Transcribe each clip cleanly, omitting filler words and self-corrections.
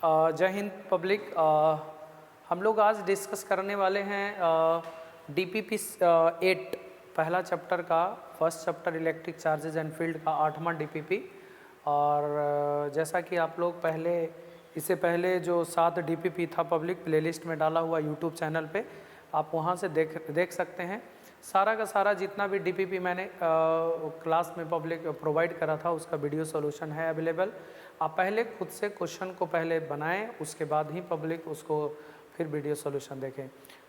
जय हिंद पब्लिक। हम लोग आज डिस्कस करने वाले हैं DPP 8 पहला चैप्टर का, first chapter electric charges and field का 8वां DPP। और जैसा कि आप लोग इससे पहले जो 7 DPP था पब्लिक प्लेलिस्ट में डाला हुआ यूट्यूब चैनल पे, आप वहाँ से देख सकते हैं। सारा का सारा जितना भी DPP मैंने क्लास में पब्लिक प्रोवाइड करा था उसका वीडियो सॉल्यूशन है अवेलेबल। आप पहले खुद से क्वेश्चन को पहले बनाएं, उसके बाद ही पब्लिक उसको फिर वीडियो सॉल्यूशन देखें।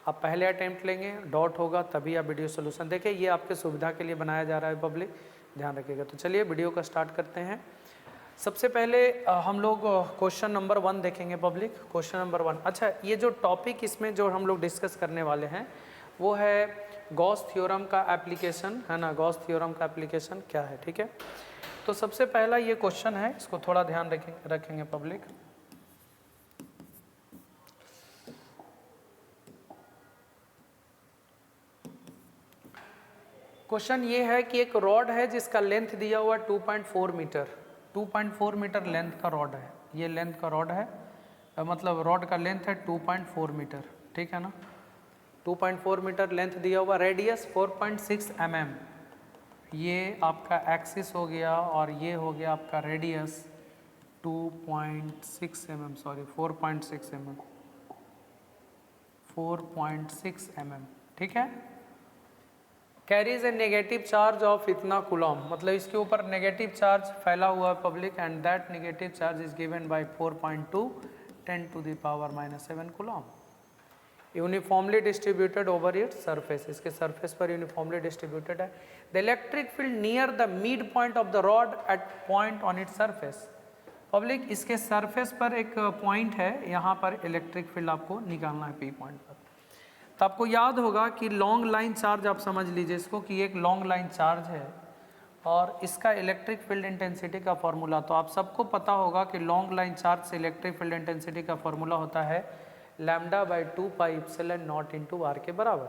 आप पहले अटेम्प्ट लेंगे, डाउट होगा तभी आप वीडियो सॉल्यूशन देखें। ये आपके सुविधा के लिए बनाया जा रहा है पब्लिक, ध्यान रखिएगा। तो चलिए वीडियो का स्टार्ट करते हैं। सबसे पहले हम लोग क्वेश्चन नंबर 1 देखेंगे पब्लिक। क्वेश्चन नंबर 1, अच्छा ये जो टॉपिक इसमें जो हम लोग डिस्कस करने वाले हैं वो है गॉस थ्योरम का एप्लीकेशन, है ना। गॉस थ्योरम का एप्लीकेशन क्या है, ठीक है। तो सबसे पहला ये क्वेश्चन है, इसको थोड़ा ध्यान रखेंगे पब्लिक। क्वेश्चन ये है कि एक रॉड है जिसका लेंथ दिया हुआ 2.4 मीटर, 2.4 मीटर लेंथ का रॉड है। ये लेंथ का रॉड है, मतलब रॉड का लेंथ है 2.4 मीटर, ठीक है ना। 2.4 मीटर लेंथ दिया हुआ, रेडियस 4.6 mm, ये आपका एक्सिस हो गया और ये हो गया आपका radius 2.6 mm, sorry 4.6 mm, 4.6 mm, ठीक है। Carries a negative charge of इतना कूलम, मतलब इसके ऊपर नेगेटिव चार्ज फैला हुआ है पब्लिक, and that negative charge is given by 4.2 10⁻⁷ coulomb, uniformly distributed over its surface, इसके सरफेस पर यूनिफॉर्मली डिस्ट्रीब्यूटेड है। The electric field near the mid point of the rod at point on its surface, पब्लिक इसके surface पर एक point है, यहाँ पर इलेक्ट्रिक फील्ड आपको निकालना है P पॉइंट पर। तो आपको याद होगा कि लॉन्ग लाइन चार्ज, आप समझ लीजिए इसको कि एक लॉन्ग लाइन चार्ज है और इसका इलेक्ट्रिक फील्ड इंटेंसिटी का फॉर्मूला, तो आप सबको पता होगा कि लॉन्ग लाइन चार्ज से इलेक्ट्रिक फील्ड इंटेंसिटी का फॉर्मूला होता है λ/2πε0 इंटू आर के बराबर।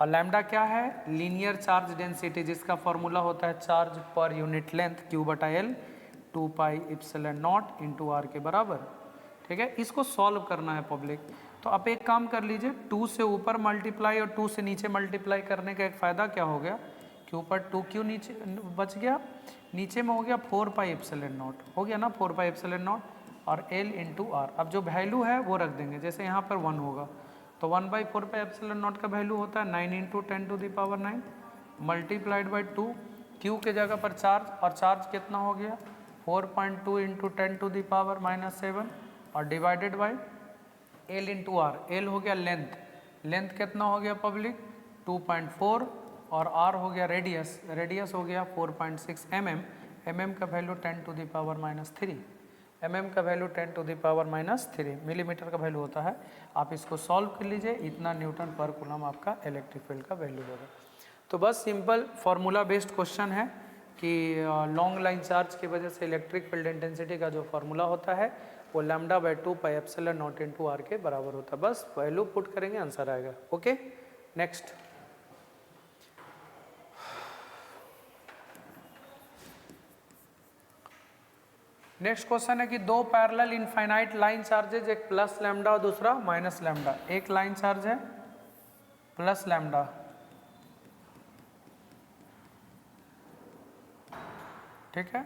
और लैम्डा क्या है? लीनियर चार्ज डेंसिटी, जिसका फॉर्मूला होता है charge per unit length Q/L 2πε0 into R के बराबर, ठीक है। इसको सॉल्व करना है पब्लिक। तो आप एक काम कर लीजिए, 2 से ऊपर मल्टीप्लाई और 2 से नीचे मल्टीप्लाई करने का एक फ़ायदा क्या हो गया कि ऊपर 2Q नीचे बच गया, नीचे में हो गया 4πε0, हो गया ना 4πε0 और L इंटू आर। अब जो वैल्यू है वो रख देंगे, जैसे यहाँ पर 1 होगा तो 1/4πε0 का वैल्यू होता है 9 × 10⁹ मल्टीप्लाइड बाई 2, Q के जगह पर चार्ज, और चार्ज कितना हो गया 4.2 × 10⁻⁷ और divided by L into R. L हो गया लेंथ, लेंथ कितना हो गया पब्लिक 2.4 और R हो गया रेडियस, रेडियस हो गया 4.6 mm, mm का वैल्यू 10⁻³ mm का वैल्यू 10⁻³ मिलीमीटर का वैल्यू होता है। आप इसको सॉल्व कर लीजिए, इतना न्यूटन पर कूलम आपका इलेक्ट्रिक फील्ड का वैल्यू होगा। तो बस सिंपल फार्मूला बेस्ड क्वेश्चन है कि लॉन्ग लाइन चार्ज की वजह से इलेक्ट्रिक फील्ड इंटेंसिटी का जो फार्मूला होता है वो λ/2πε0 इंटू आर के बराबर होता है। बस वैल्यू पुट करेंगे, आंसर आएगा। Okay, next. नेक्स्ट क्वेश्चन है कि दो पैरेलल इनफाइनाइट लाइन चार्जेज, एक प्लस लैम्डा और दूसरा माइनस लैम्डा। एक लाइन चार्ज है प्लस लैम्डा, ठीक है,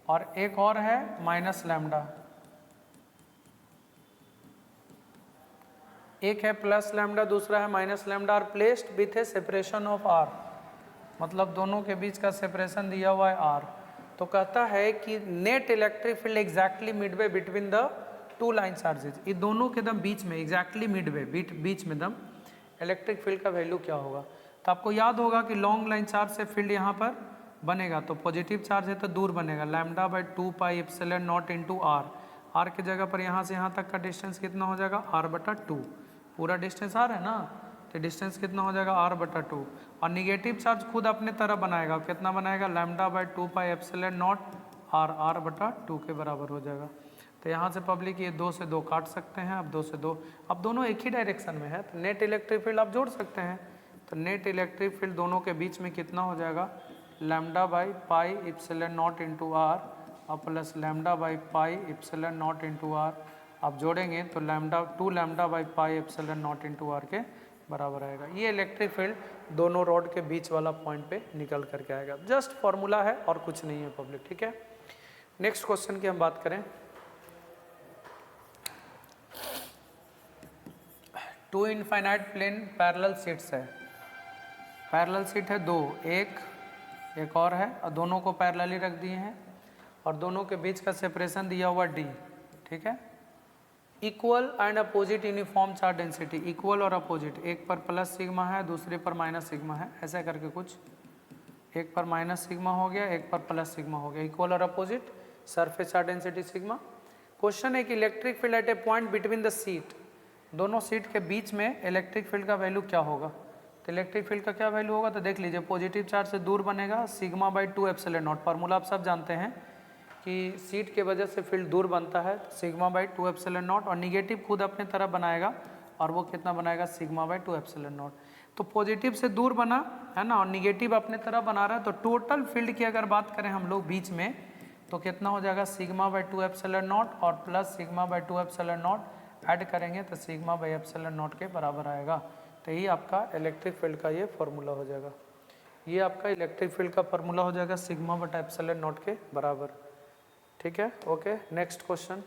और एक और है माइनस लैम्डा। एक है प्लस लैम्डा, दूसरा है माइनस लैम्डा, और placed with a separation of R, मतलब दोनों के बीच का सेपरेशन दिया हुआ है आर। तो कहता है कि net electric field exactly Midway between the two line charges, ये दोनों के दम बीच में, एग्जैक्टली मिडवे बीच में दम इलेक्ट्रिक फील्ड का वैल्यू क्या होगा। तो आपको याद होगा कि लॉन्ग लाइन चार्ज से फील्ड यहाँ पर बनेगा, तो पॉजिटिव चार्ज है तो दूर बनेगा λ/2πε0 इंटू आर। आर की जगह पर यहाँ से यहाँ तक का डिस्टेंस कितना हो जाएगा r/2, पूरा डिस्टेंस आर है ना, तो डिस्टेंस कितना हो जाएगा r/2। और निगेटिव चार्ज खुद अपने तरह बनाएगा, कितना बनाएगा λ/2πε0 r/2 के बराबर हो जाएगा। तो यहाँ से पब्लिक ये 2 से 2 काट सकते हैं, अब 2 से 2, अब दोनों एक ही डायरेक्शन में है तो नेट इलेक्ट्रिक फील्ड आप जोड़ सकते हैं। तो नेट इलेक्ट्रिक फील्ड दोनों के बीच में कितना हो जाएगा λ/πε0 इंटू आर और plus lambda by pi epsilon not into R, आप जोड़ेंगे तो lambda 2 lambda by pi epsilon not into R के बराबर आएगा। ये इलेक्ट्रिक फील्ड दोनों रॉड के बीच वाला पॉइंट पे निकल करके आएगा। जस्ट फॉर्मूला है और कुछ नहीं है पब्लिक, ठीक है। नेक्स्ट क्वेश्चन की हम बात करें, 2 इनफाइनाइट प्लेन पैरेलल शीट्स है, पैरेलल शीट है 2, एक और है, और दोनों को पैरेलली रख दिए हैं और दोनों के बीच का सेपरेशन दिया हुआ d, ठीक है। Equal and opposite uniform charge density, equal और अपोजिट, एक पर प्लस सिग्मा है दूसरे पर माइनस सिग्मा है, ऐसा करके कुछ, एक पर माइनस सिग्मा हो गया एक पर प्लस सिग्मा हो गया, इक्वल और opposite, surface charge density sigma. Question है कि electric field at a point between the seat, दोनों सीट के बीच में इलेक्ट्रिक फील्ड का वैल्यू क्या होगा। तो इलेक्ट्रिक फील्ड का क्या वैल्यू होगा, तो देख लीजिए, पॉजिटिव चार्ज से दूर बनेगा sigma by 2 epsilon not, formula आप सब जानते हैं कि सीट के वजह से फील्ड दूर बनता है सिग्मा बाई 2 एप्सिलॉन नॉट, और निगेटिव खुद अपने तरफ बनाएगा और वो कितना बनाएगा सिग्मा बाई 2 एप्सिलॉन नॉट। तो पॉजिटिव से दूर बना है ना, और निगेटिव अपने तरफ बना रहा है, तो टोटल फील्ड की अगर बात करें हम लोग बीच में, तो कितना हो जाएगा सिग्मा बाई 2 एप्सिलॉन नॉट और plus sigma by 2 epsilon not add करेंगे तो सिग्मा बाई एप्सिलॉन नॉट के बराबर आएगा। तो ये आपका इलेक्ट्रिक फील्ड का ये फॉर्मूला हो जाएगा, ये आपका इलेक्ट्रिक फील्ड का फॉर्मूला हो जाएगा सिग्मा बटा एप्सिलॉन नॉट के बराबर, ठीक है। Okay, next question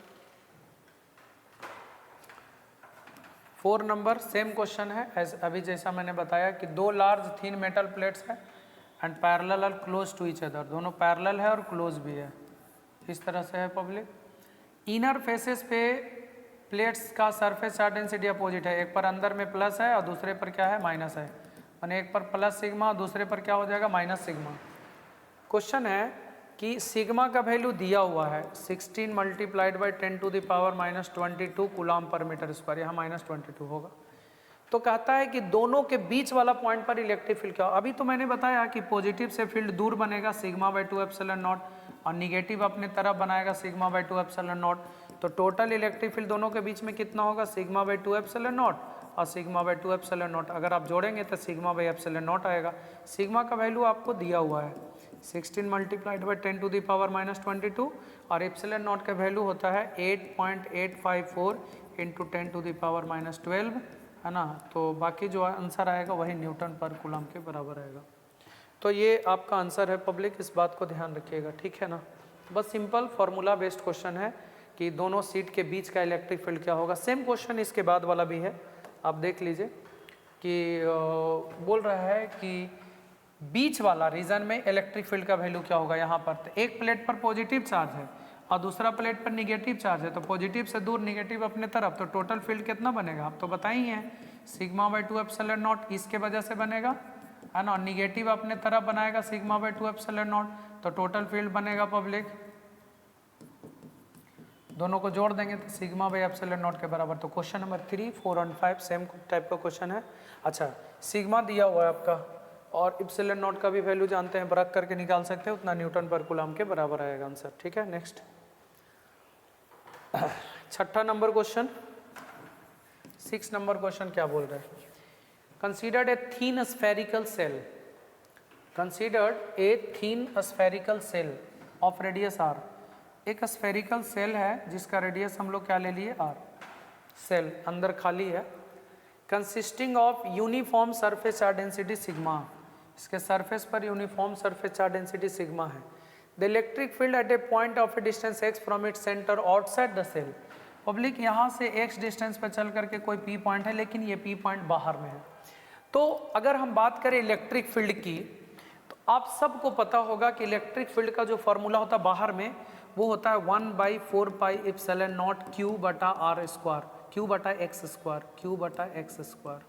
4 number, same question है एज अभी जैसा मैंने बताया कि 2 लार्ज थिन मेटल प्लेट्स है एंड पैरेलल और क्लोज टू ईच अदर, दोनों पैरेलल है और क्लोज भी है, इस तरह से है पब्लिक। इनर फेसेस पे प्लेट्स का सरफेस चार्ज डेंसिटी अपोजिट है, एक पर अंदर में प्लस है और दूसरे पर क्या है माइनस है, और एक पर प्लस सिग्मा और दूसरे पर क्या हो जाएगा माइनस सिग्मा। क्वेश्चन है कि सिग्मा का वैल्यू दिया हुआ है 16 multiplied by 10 to the power -22 coulomb पर मीटर स्क्वायर, यहाँ -22 होगा। तो कहता है कि दोनों के बीच वाला पॉइंट पर इलेक्ट्रिक फील्ड क्या, अभी तो मैंने बताया कि पॉजिटिव से फील्ड दूर बनेगा सिग्मा बाई 2 एप्सिलॉन नॉट और निगेटिव अपने तरफ बनाएगा सिग्मा बाई 2 एप्सिलॉन नॉट, तो टोटल इलेक्ट्रिक फील्ड दोनों के बीच में कितना होगा सिग्मा बाई 2 एप्सिलॉन नॉट और सिग्मा बाई 2 एप्सिलॉन नॉट, अगर आप जोड़ेंगे तो सिग्मा बाई एप्सिलॉन नॉट आएगा। सिग्मा का वैल्यू आपको दिया हुआ है 16 multiplied by 10 to the power -22 और एप्सिलॉन नॉट का वैल्यू होता है 8.854 इंटू 10 टू द पावर -12, है ना। तो बाकी जो आंसर आएगा वही न्यूटन पर कूलम के बराबर आएगा। तो ये आपका आंसर है पब्लिक, इस बात को ध्यान रखिएगा, ठीक है ना। बस सिंपल फार्मूला बेस्ड क्वेश्चन है कि दोनों सीट के बीच का इलेक्ट्रिक फील्ड क्या होगा। सेम क्वेश्चन इसके बाद वाला भी है, आप देख लीजिए कि बोल रहा है कि बीच वाला रीजन में इलेक्ट्रिक फील्ड का वैल्यू क्या होगा। यहाँ पर तो एक प्लेट पर पॉजिटिव चार्ज है और दूसरा प्लेट पर निगेटिव चार्ज है, तो पॉजिटिव से दूर निगेटिव अपने तरफ, तो टोटल फील्ड कितना बनेगा आप तो बताइए हैं सिग्मा बाई 2 एप्सिलॉन नॉट, इसके वजह से बनेगा, है ना। निगेटिव अपने तरफ बनाएगा सिग्मा बाई 2 एप्सिलॉन नॉट, तो टोटल फील्ड बनेगा पब्लिक, दोनों को जोड़ देंगे तो सिग्मा बाई एप्सिलॉन नॉट के बराबर। तो क्वेश्चन नंबर 3, 4 और 5 सेम टाइप का क्वेश्चन है। अच्छा, सिग्मा दिया हुआ है आपका और एप्सिलॉन नॉट का भी वैल्यू जानते हैं, रख करके निकाल सकते हैं, उतना न्यूटन पर कूलम के बराबर आएगा आंसर, ठीक है। Next 6 number question, 6 number question क्या बोल रहे हैं, considered a thin spherical shell, considered a thin spherical shell of radius R, एक स्फेरिकल सेल है जिसका रेडियस हम लोग क्या ले लिए आर, सेल अंदर खाली है, consisting of uniform surface charge density sigma, इसके सरफेस पर uniform surface charge density sigma है। The electric field at a point of a distance x from its centre outside the cell, public यहाँ से x distance पर चल करके कोई P point है, लेकिन ये P पॉइंट बाहर में है। तो अगर हम बात करें इलेक्ट्रिक फील्ड की, तो आप सबको पता होगा कि इलेक्ट्रिक फील्ड का जो फॉर्मूला होता है बाहर में, वो होता है 1/4 पाई एप्सिलॉन नॉट Q बटा आर स्क्वायर, Q बटा एक्स स्क्वायर, Q बटा एक्स स्क्वायर।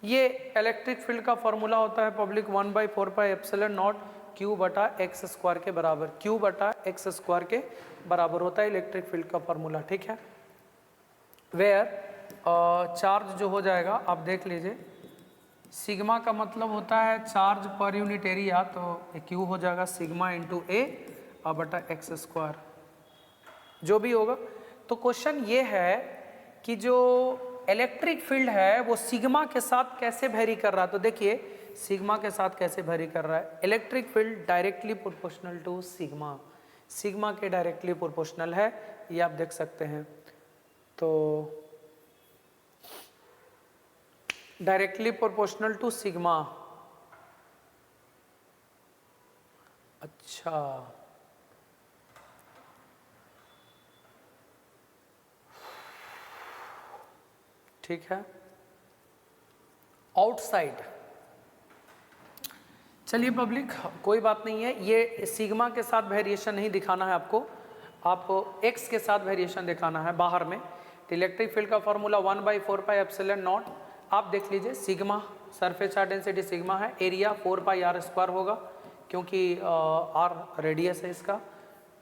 ये इलेक्ट्रिक फील्ड का फॉर्मूला होता है public 1/4 pi epsilon not Q बटा एक्स स्क्वायर के बराबर, Q बटा एक्स स्क्वायर के बराबर होता है इलेक्ट्रिक फील्ड का फॉर्मूला, ठीक है। वेयर चार्ज जो हो जाएगा आप देख लीजिए, सिग्मा का मतलब होता है चार्ज पर यूनिट एरिया, तो Q हो जाएगा सिग्मा इंटू ए और बटा एक्स स्क्वायर जो भी होगा। तो क्वेश्चन ये है कि जो इलेक्ट्रिक फील्ड है वो सिग्मा के साथ कैसे वेरी कर रहा है। तो देखिए सिग्मा के साथ कैसे वेरी कर रहा है, electric field directly proportional to sigma, sigma के डायरेक्टली प्रोपोर्शनल है, ये आप देख सकते हैं। तो डायरेक्टली प्रोपोर्शनल टू सिग्मा, अच्छा ठीक है। आउटसाइड, चलिए पब्लिक कोई बात नहीं है, ये सिग्मा के साथ वेरिएशन नहीं दिखाना है आपको, आपको एक्स के साथ वेरिएशन दिखाना है बाहर में। तो इलेक्ट्रिक फील्ड का फॉर्मूला 1/4πε0, आप देख लीजिए sigma surface charge density sigma है, एरिया 4πr² होगा क्योंकि r रेडियस है इसका,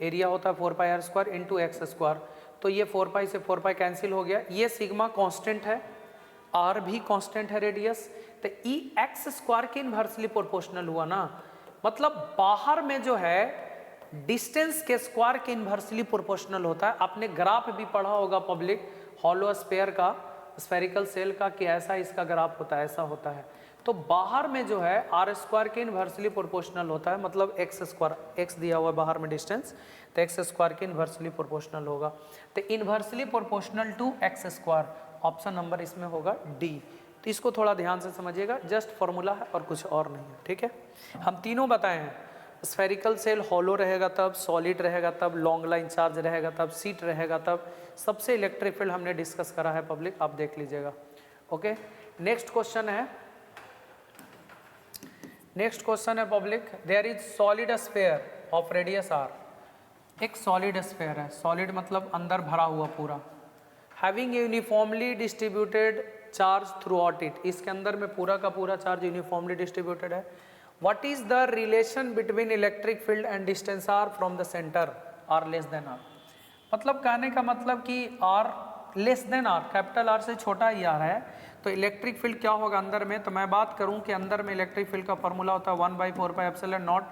एरिया होता है 4πr² इंटू x²। तो ये 4π से 4π कैंसिल हो गया, ये सिग्मा कांस्टेंट है, r भी कांस्टेंट है रेडियस, तो ई x² के इन्वर्सली प्रोपोर्शनल हुआ ना, मतलब बाहर में जो है डिस्टेंस के स्क्वायर के इन्वर्सली प्रोपोर्शनल होता है। आपने ग्राफ भी पढ़ा होगा पब्लिक हॉलो स्फीयर का, स्फेरिकल सेल का, कि ऐसा इसका ग्राफ होता है, ऐसा होता है। तो बाहर में जो है r² के इन्वर्सली प्रोपोर्शनल होता है, मतलब x², x दिया हुआ है बाहर में डिस्टेंस, तो x² के इन्वर्सली प्रोपोर्शनल होगा। तो inversely proportional to x², option number इसमें होगा डी। तो इसको थोड़ा ध्यान से समझिएगा, जस्ट फॉर्मूला है और कुछ और नहीं है, ठीक है। हम तीनों बताए हैं, स्फेरिकल सेल हॉलो रहेगा तब, सॉलिड रहेगा तब, लॉन्ग लाइन चार्ज रहेगा तब, सीट रहेगा तब, सबसे इलेक्ट्रिक फील्ड हमने डिस्कस करा है पब्लिक, आप देख लीजिएगा। ओके, नेक्स्ट क्वेश्चन है, नेक्स्ट क्वेश्चन है public, there is solid sphere of radius r, एक सॉलिड स्फीयर है, सॉलिड मतलब अंदर भरा हुआ पूरा, having uniformly distributed charge throughout it, इसके अंदर में पूरा का पूरा चार्ज यूनिफॉर्मली डिस्ट्रीब्यूटेड है। What is the relation between electric field and distance r from the centre r less than r, मतलब कहने का मतलब कि r less than r, capital R से छोटा ही r है, तो इलेक्ट्रिक फील्ड क्या होगा अंदर में। तो मैं बात करूं कि अंदर में इलेक्ट्रिक फील्ड का फॉर्मूला होता है 1/4πε0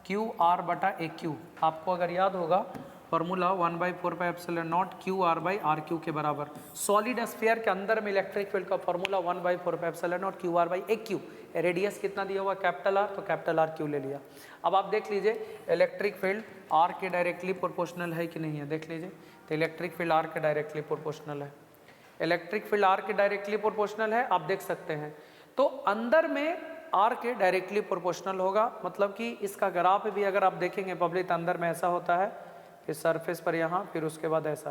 QR/AQ, आपको अगर याद होगा फॉर्मूला 1/4πε0 QR/RQ के बराबर। सॉलिड स्फीयर के अंदर में इलेक्ट्रिक फील्ड का फॉर्मूला 1/4πε0 QR/AQ, रेडियस कितना दिया हुआ कैपिटल R, तो कैपिटल R Q ले लिया। अब आप देख लीजिए इलेक्ट्रिक फील्ड R के डायरेक्टली प्रोपोर्शनल है कि नहीं है, देख लीजिए। तो इलेक्ट्रिक फील्ड R के डायरेक्टली प्रोपोर्शनल है, इलेक्ट्रिक फील्ड R के डायरेक्टली प्रोपोर्शनल है, आप देख सकते हैं। तो अंदर में R के डायरेक्टली प्रोपोर्शनल होगा, मतलब कि इसका ग्राफ भी अगर आप देखेंगे पब्लिक, अंदर में ऐसा होता है कि सरफेस पर यहाँ, फिर उसके बाद ऐसा,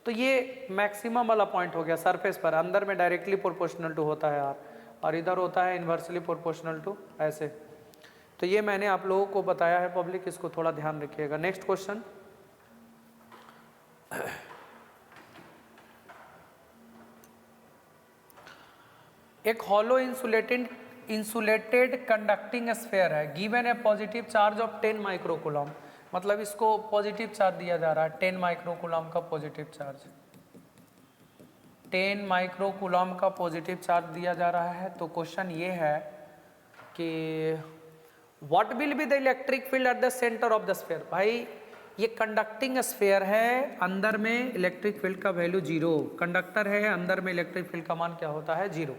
तो ये मैक्सिमम वाला पॉइंट हो गया सरफेस पर, अंदर में डायरेक्टली प्रोपोर्शनल टू होता है R, और इधर होता है इन्वर्सली प्रोपोर्शनल टू, ऐसे। तो ये मैंने आप लोगों को बताया है पब्लिक, इसको थोड़ा ध्यान रखिएगा। नेक्स्ट क्वेश्चन, एक हॉलो इंसुलेटेड कंडक्टिंग स्फीयर है, given A positive charge of 10 microcoulomb, मतलब इसको पॉजिटिव चार्ज दिया जा रहा है, 10 माइक्रोकूलम का पॉजिटिव चार्ज, 10 माइक्रोकूलम का पॉजिटिव चार्ज दिया जा रहा है। तो क्वेश्चन ये है कि what will be the electric field at the centre of the sphere. भाई ये कंडक्टिंग स्फीयर है, अंदर में इलेक्ट्रिक फील्ड का वैल्यू 0, कंडक्टर है, अंदर में इलेक्ट्रिक फील्ड का मान क्या होता है 0,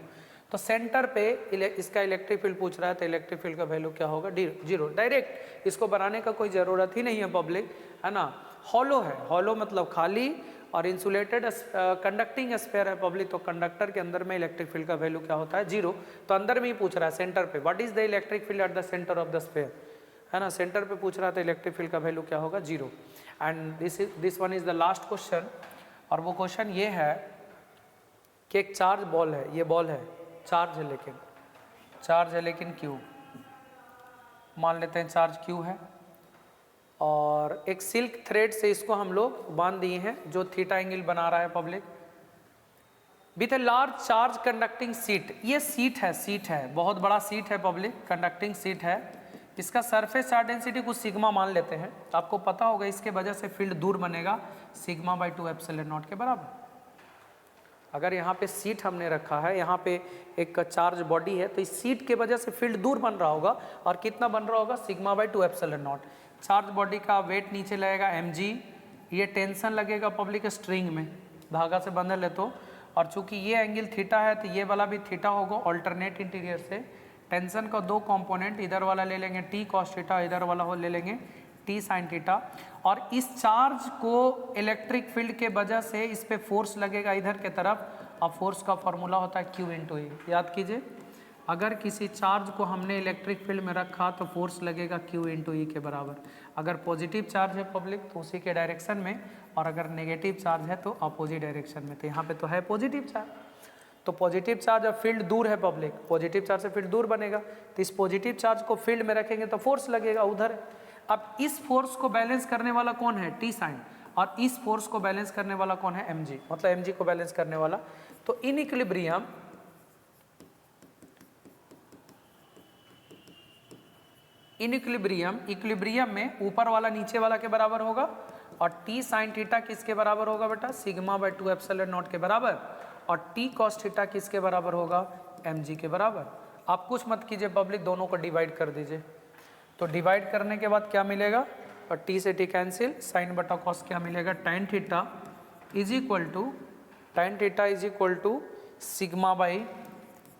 तो सेंटर पे इसका इलेक्ट्रिक फील्ड पूछ रहा है, तो इलेक्ट्रिक फील्ड का वैल्यू क्या होगा 0। डायरेक्ट इसको बनाने का कोई ज़रूरत ही नहीं है पब्लिक, है ना। हॉलो है, हॉलो मतलब खाली, और इंसुलेटेड कंडक्टिंग स्फीयर है पब्लिक, तो कंडक्टर के अंदर में इलेक्ट्रिक फील्ड का वैल्यू क्या होता है 0, तो अंदर में ही पूछ रहा है सेंटर पे, what is the electric field at the centre of the sphere, है ना, सेंटर पे पूछ रहा था, इलेक्ट्रिक फील्ड का वैल्यू क्या होगा 0। And this one is the last question, और वो क्वेश्चन ये है कि एक चार्ज बॉल है, ये बॉल है, चार्ज है लेकिन क्यू, मान लेते हैं चार्ज क्यू है, और एक सिल्क थ्रेड से इसको हम लोग बांध दिए हैं, जो थीटा एंगल बना रहा है public, with a large charge conducting seat, ये सीट है, बहुत बड़ा सीट है पब्लिक, कंडक्टिंग सीट है, इसका सरफेस चार्ज डेंसिटी कुछ सिग्मा मान लेते हैं, आपको पता होगा इसके वजह से फील्ड दूर बनेगा σ/2ε0 के बराबर। अगर यहाँ पे सीट हमने रखा है, यहाँ पे एक चार्ज बॉडी है, तो इस सीट के वजह से फील्ड दूर बन रहा होगा, और कितना बन रहा होगा σ/2ε0। चार्ज बॉडी का वेट नीचे लगेगा mg, ये टेंशन लगेगा पब्लिक स्ट्रिंग में, धागा से बंधल है तो, और चूंकि ये एंगल थीटा है तो ये वाला भी थीटा होगा, ऑल्टरनेट इंटीरियर से टेंशन का 2 कंपोनेंट, इधर वाला ले लेंगे t cos थीटा, इधर वाला हो ले लेंगे टी साइन थीटा, और इस चार्ज को इलेक्ट्रिक फील्ड के वजह से इस पे फोर्स लगेगा इधर के तरफ, और फोर्स का फॉर्मूला होता है Q इंटू ई। याद कीजिए, अगर किसी चार्ज को हमने इलेक्ट्रिक फील्ड में रखा तो फोर्स लगेगा Q इंटू ई के बराबर। अगर पॉजिटिव चार्ज है पब्लिक तो उसी के डायरेक्शन में, और अगर नेगेटिव चार्ज है तो अपोजिट डायरेक्शन में। तो यहाँ पे तो है पॉजिटिव चार्ज, तो पॉजिटिव चार्ज और फील्ड दूर है पब्लिक, पॉजिटिव चार्ज से फील्ड दूर बनेगा, तो इस पॉजिटिव चार्ज को फील्ड में रखेंगे तो फोर्स लगेगा उधर। अब इस फोर्स को बैलेंस करने वाला कौन है? टी साइन, और इस फोर्स को बैलेंस करने वाला कौन है? mg, मतलब mg को बैलेंस करने वाला। तो इन इक्विलिब्रियम में ऊपर वाला नीचे वाला के बराबर होगा, और टी साइन थीटा किसके बराबर होगा बेटा? सिग्मा बाय 2 एप्सिलॉन नॉट के बराबर, और टी कॉस थीटा किसके बराबर होगा? mg के बराबर। आप कुछ मत कीजिए पब्लिक, दोनों को डिवाइड कर दीजिए। तो डिवाइड करने के बाद क्या मिलेगा? और टी से टी कैंसिल, साइन बटा कॉस क्या मिलेगा? tan theta is equal to sigma by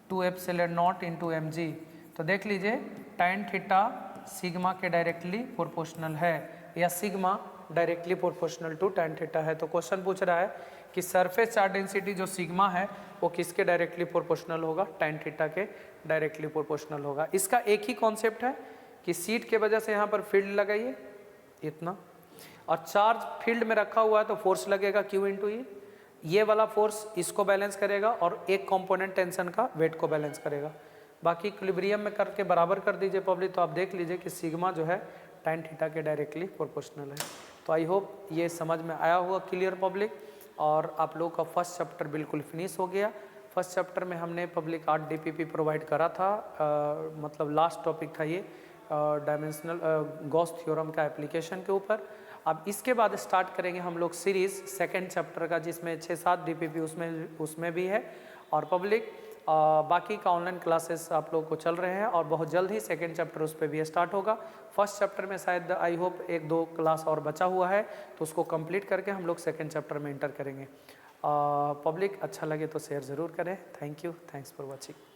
2 epsilon not into mg। तो देख लीजिए, tan थीटा सिग्मा के डायरेक्टली प्रोपोर्शनल है, या sigma directly proportional to tan theta है। तो क्वेश्चन पूछ रहा है कि सरफेस चार्ज डेंसिटी जो सिग्मा है वो किसके डायरेक्टली प्रोपोर्शनल होगा? tan थीटा के डायरेक्टली प्रोपोर्शनल होगा। इसका एक ही कॉन्सेप्ट है कि सीट के वजह से यहाँ पर फील्ड लगाइए इतना, और चार्ज फील्ड में रखा हुआ है तो फोर्स लगेगा Q इंटू ई। ये वाला फोर्स इसको बैलेंस करेगा, और एक कंपोनेंट टेंशन का वेट को बैलेंस करेगा। बाकी इक्विलिब्रियम में करके बराबर कर दीजिए पब्लिक, तो आप देख लीजिए कि सिग्मा जो है tan थीटा के डायरेक्टली प्रोपोर्शनल है। तो आई होप ये समझ में आया हुआ क्लियर पब्लिक, और आप लोगों का फर्स्ट चैप्टर बिल्कुल फिनिश हो गया। फर्स्ट चैप्टर में हमने पब्लिक 8 DPP प्रोवाइड करा था, मतलब लास्ट टॉपिक था ये डायमेंशनल गॉस थ्योरम का एप्लीकेशन के ऊपर। अब इसके बाद स्टार्ट करेंगे हम लोग सीरीज सेकंड चैप्टर का, जिसमें 6-7 DPP उसमें भी है, और पब्लिक बाकी का ऑनलाइन क्लासेस आप लोगों को चल रहे हैं, और बहुत जल्द ही सेकंड चैप्टर उस पर भी स्टार्ट होगा। फर्स्ट चैप्टर में शायद आई होप 1-2 क्लास और बचा हुआ है, तो उसको कंप्लीट करके हम लोग सेकंड चैप्टर में एंटर करेंगे। पब्लिक अच्छा लगे तो शेयर ज़रूर करें। Thank you, thanks for watching.